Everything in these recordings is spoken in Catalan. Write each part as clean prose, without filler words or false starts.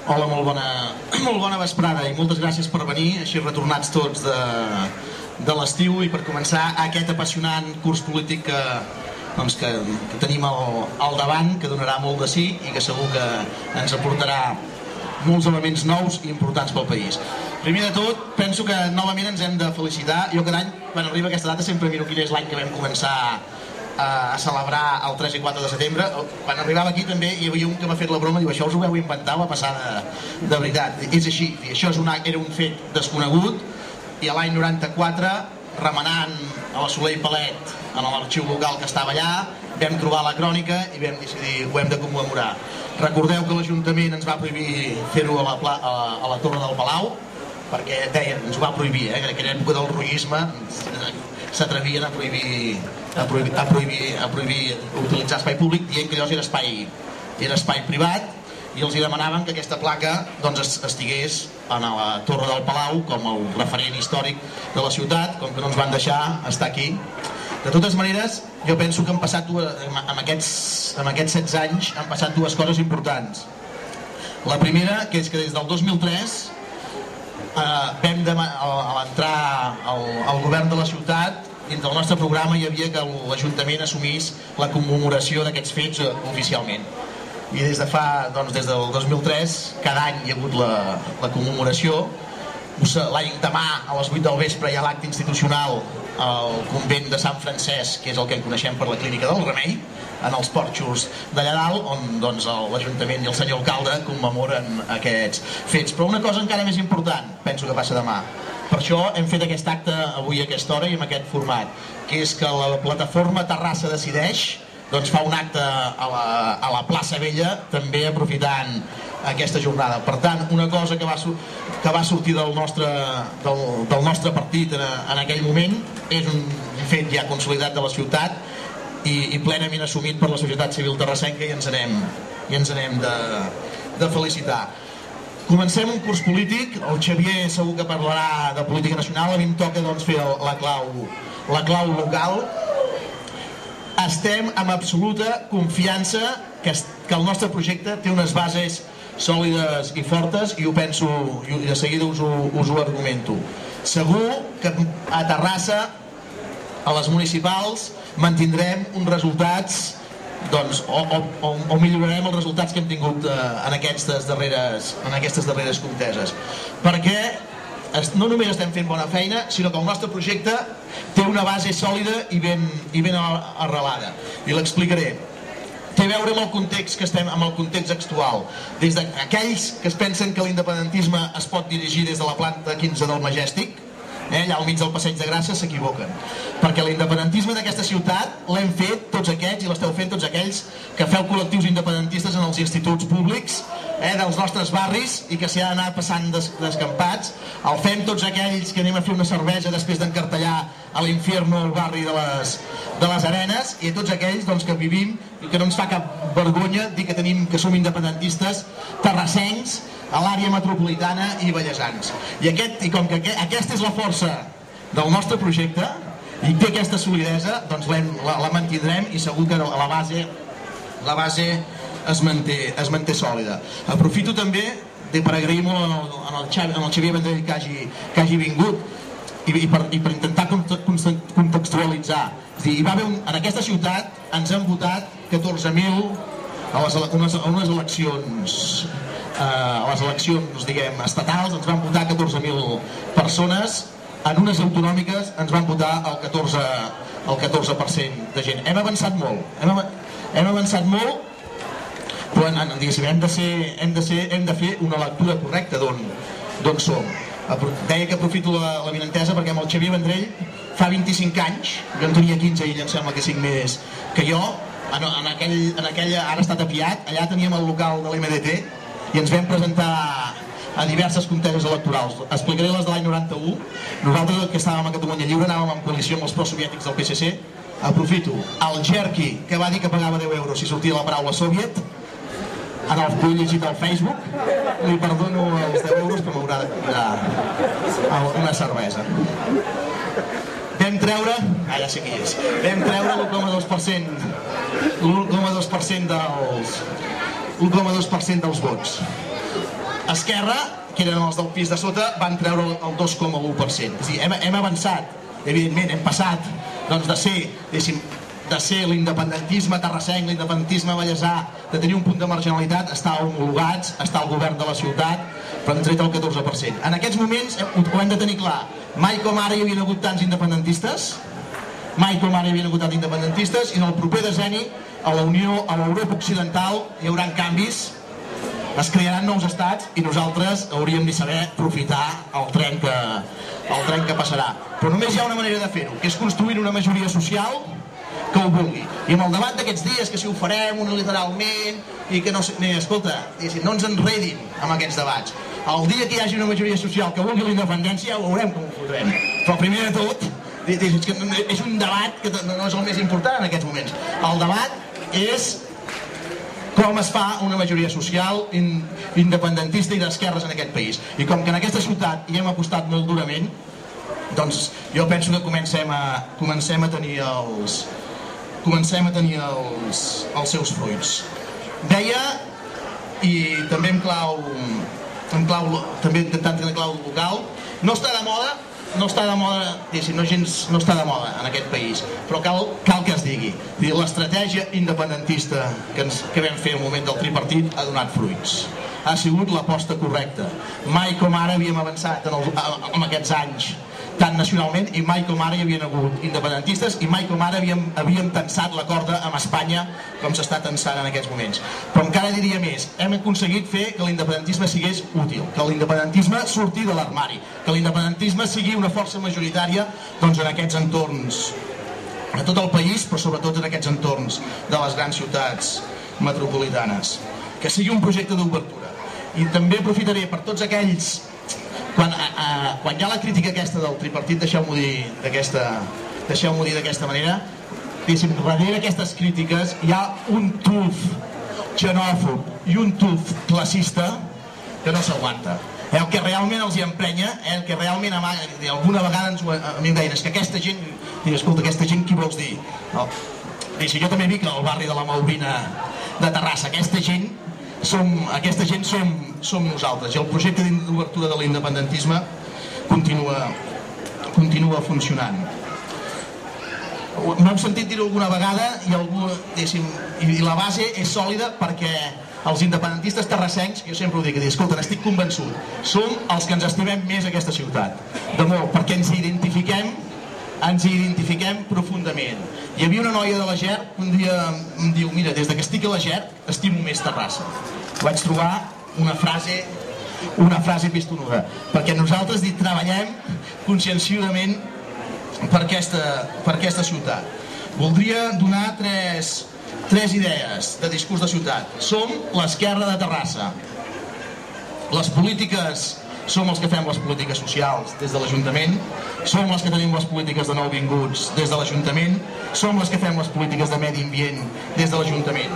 Hola, molt bona vesprada i moltes gràcies per venir, així retornats tots de l'estiu i per començar aquest apassionant curs polític que tenim al davant, que donarà molt de sí i que segur que ens aportarà molts elements nous i importants pel país. Primer de tot, penso que novament ens hem de felicitar. Jo cada any, quan arriba aquesta data, sempre miro quin és l'any que vam començar a celebrar el 3 i 4 de setembre. Quan arribava aquí també hi havia un que m'ha fet la broma, diu, això us ho vau inventar, va passar de veritat. És així, això era un fet desconegut i l'any 94, remenant a la Soler i Palet en l'arxiu local que estava allà, vam trobar la crònica i vam decidir, ho hem de commemorar. Recordeu que l'Ajuntament ens va prohibir fer-ho a la Torre del Palau, perquè deien, ens ho va prohibir, en aquella època del roïsme s'atrevien a prohibir utilitzar espai públic, dient que allò era espai privat, i els demanaven que aquesta placa estigués a la Torre del Palau com el referent històric de la ciutat, com que no ens van deixar estar aquí. De totes maneres, jo penso que en aquests 16 anys han passat dues coses importants. La primera, que és que des del 2003 a l'entrar al govern de la ciutat, dins del nostre programa hi havia que l'Ajuntament assumís la commemoració d'aquests fets oficialment. I des del 2003, cada any hi ha hagut la commemoració. L'any demà, a les 8 del vespre, hi ha l'acte institucional al convent de Sant Francesc, que és el que coneixem per la Clínica del Remei, en els porxos d'allà dalt, on l'Ajuntament i el senyor alcalde commemoren aquests fets. Però una cosa encara més important, penso que passa demà. Per això hem fet aquest acte avui a aquesta hora i amb aquest format, que és que la plataforma Terrassa Decideix fa un acte a la plaça Vella, també aprofitant aquesta jornada. Per tant, una cosa que va sortir del nostre partit en aquell moment és un fet ja consolidat de la ciutat i plenament assumit per la societat civil terrassenca, i ens n'hem de felicitar. Comencem un curs polític. El Xavier segur que parlarà de política nacional. A mi em toca fer la clau local. Estem amb absoluta confiança que el nostre projecte té unes bases sòlides i fortes, i ho penso, i de seguida us ho argumento. Segur que a Terrassa, a les municipals, mantindrem uns resultats o millorarem els resultats que hem tingut en aquestes darreres conteses, perquè no només estem fent bona feina, sinó que el nostre projecte té una base sòlida i ben arrelada, i l'explicaré. Té a veure amb el context que estem, amb el context actual. Des d'aquells que es pensen que l'independentisme es pot dirigir des de la planta 15 del Majestic, allà al mig del Passeig de Gràcia, s'equivoquen, perquè l'independentisme d'aquesta ciutat l'hem fet tots aquests, i l'esteu fent tots aquells que feu col·lectius independentistes en els instituts públics dels nostres barris i que s'hi ha d'anar passant descampats. El fem tots aquells que anem a fer una cervesa després d'encartellar a l'infierno al barri de les Arenes, i a tots aquells que vivim i que no ens fa cap vergonya dir que som independentistes terrassencs a l'àrea metropolitana i vallesans. I com que aquesta és la força del nostre projecte i té aquesta solidesa, la mantindrem, i segur que la base es manté sòlida. Aprofito també per agrair molt al Xavier Vendrell que hagi vingut i per intentar contextualitzar. En aquesta ciutat ens han votat 14.000 a unes eleccions estatals, ens van votar 14.000 persones. En unes autonòmiques ens van votar el 14% de gent. Hem avançat molt, però hem de fer una lectura correcta d'on som. Deia que aprofito l'avinentesa perquè amb el Xavier Vendrell fa 25 anys, jo en tenia 15 i ell em sembla que 5 més que jo, ara està tapiat, allà teníem el local de l'MDT i ens vam presentar a diverses conteses electorals. Explicaré les de l'any 91. Nosaltres, que estàvem a Catalunya Lliure, anàvem en coalició amb els prosoviètics del PSC. Aprofito el Jerky, que va dir que pagava 10 euros si sortia la paraula soviet, ara el he llegit al Facebook, li perdono els 10 euros, però m'haurà de comprar una cervesa. Vam treure, ja sé qui és, vam treure l'1,2% dels vots. Esquerra, que eren els del pis de sota, van treure el 2,1%. És a dir, hem avançat, evidentment, hem passat de ser l'independentisme terrassenc, l'independentisme vallesà, de tenir un punt de marginalitat, estar homologats, estar al govern de la ciutat, però han tret el 14%. En aquests moments ho hem de tenir clar. Mai com ara hi havia hagut tants independentistes, mai com ara hi havia hagut tants independentistes, i en el proper decenni, a la Unió, a l'Europa Occidental, hi haurà canvis, es crearan nous estats i nosaltres hauríem de saber aprofitar el tren que passarà. Però només hi ha una manera de fer-ho, que és construir una majoria social que ho vulgui. I amb el debat d'aquests dies, que si ho farem unilateralment i que no... Escolta, no ens enredin amb aquests debats. El dia que hi hagi una majoria social que vulgui la independència, ho veurem com ho fotrem. Però primer de tot, és un debat que no és el més important en aquests moments. El debat és com es fa una majoria social independentista i d'esquerres en aquest país. I com que en aquesta ciutat hi hem apostat molt durament, doncs jo penso que comencem a tenir els seus fruits. Deia, i també també intentant tenir clau local, no està de moda, no està de moda en aquest país, però cal que es digui. L'estratègia independentista que vam fer al moment del tripartit ha donat fruits. Ha sigut l'aposta correcta. Mai com ara havíem avançat en aquests anys tant nacionalment, i mai com ara hi havien hagut independentistes, i mai com ara havíem tensat la corda amb Espanya com s'està tensant en aquests moments. Però encara diria més, hem aconseguit fer que l'independentisme sigués útil, que l'independentisme surti de l'armari, que l'independentisme sigui una força majoritària en aquests entorns, a tot el país, però sobretot en aquests entorns de les grans ciutats metropolitanes. Que sigui un projecte d'obertura. I també aprofitaré per tots aquells... Quan hi ha la crítica aquesta del tripartit, deixeu-m'ho dir d'aquesta manera, darrere aquestes crítiques hi ha un tuf xenòfob i un tuf classista que no s'aguanta. El que realment els hi emprenya, el que realment amaga, alguna vegada a mi em deien, és que aquesta gent, escolta, aquesta gent qui vols dir? Jo també vic al barri de la Malvina de Terrassa, aquesta gent som nosaltres, i el projecte d'obertura de l'independentisme continua funcionant. M'heu sentit dir-ho alguna vegada i la base és sòlida perquè els independentistes terrassencs, jo sempre ho dic, escolta, n'estic convençut, som els que ens estimem més aquesta ciutat, de molt, perquè ens hi identifiquem profundament. Hi havia una noia de la GER que un dia em diu, mira, des que estic a la GER estimo més Terrassa. Vaig trobar una frase pistonuda, perquè nosaltres treballem conscienciadament per aquesta ciutat. Voldria donar tres idees de discurs de ciutat. Som l'esquerra de Terrassa. Les polítiques som els que fem les polítiques socials des de l'Ajuntament, som els que tenim les polítiques de nouvinguts des de l'Ajuntament, som els que fem les polítiques de medi ambient des de l'Ajuntament.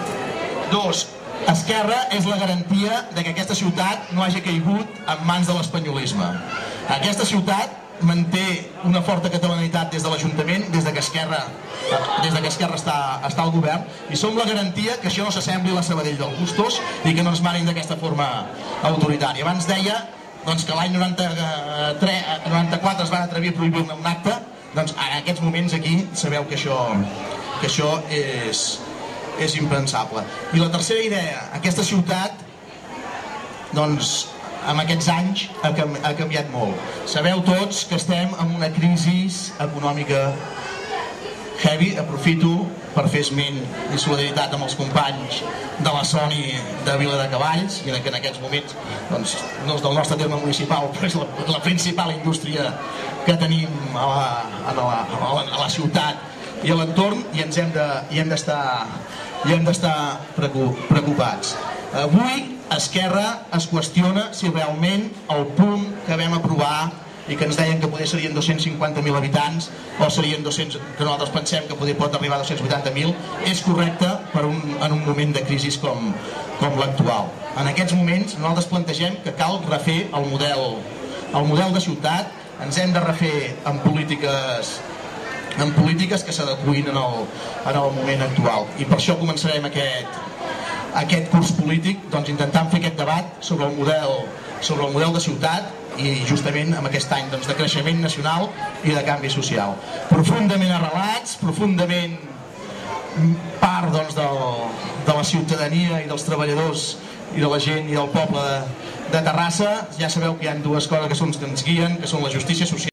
2. Esquerra és la garantia que aquesta ciutat no hagi caigut en mans de l'espanyolisme. Aquesta ciutat manté una forta catalanitat des de l'Ajuntament, des que Esquerra està al govern, i som la garantia que això no s'assembli a la Sabadell del Bustos i que no ens manin d'aquesta forma autoritària. Abans deia que l'any 94 es van atrevir a prohibir un acte, doncs en aquests moments aquí sabeu que això és impensable. I la tercera idea, aquesta ciutat doncs en aquests anys ha canviat molt. Sabeu tots que estem en una crisi econòmica heavy. Aprofito per fer esment i solidaritat amb els companys de la Sony de Viladecavalls, i que en aquests moments no és del nostre terme municipal, però és la principal indústria que tenim a la ciutat i a l'entorn, i hem d'estar preocupats. Avui Esquerra es qüestiona si realment el punt que vam aprovar i que ens deien que poder serien 250.000 habitants o serien 200, que nosaltres pensem que poder pot arribar a 280.000, és correcte en un moment de crisi com l'actual. En aquests moments nosaltres plantegem que cal refer el model de ciutat, ens hem de refer en polítiques que s'adequin en el moment actual, i per això començarem aquest curs polític intentant fer aquest debat sobre el model de ciutat i justament amb aquest any de creixement nacional i de canvi social. Profundament arrelats, profundament part de la ciutadania i dels treballadors i de la gent i del poble de Terrassa. Ja sabeu que hi ha dues coses que ens guien, que són la justícia social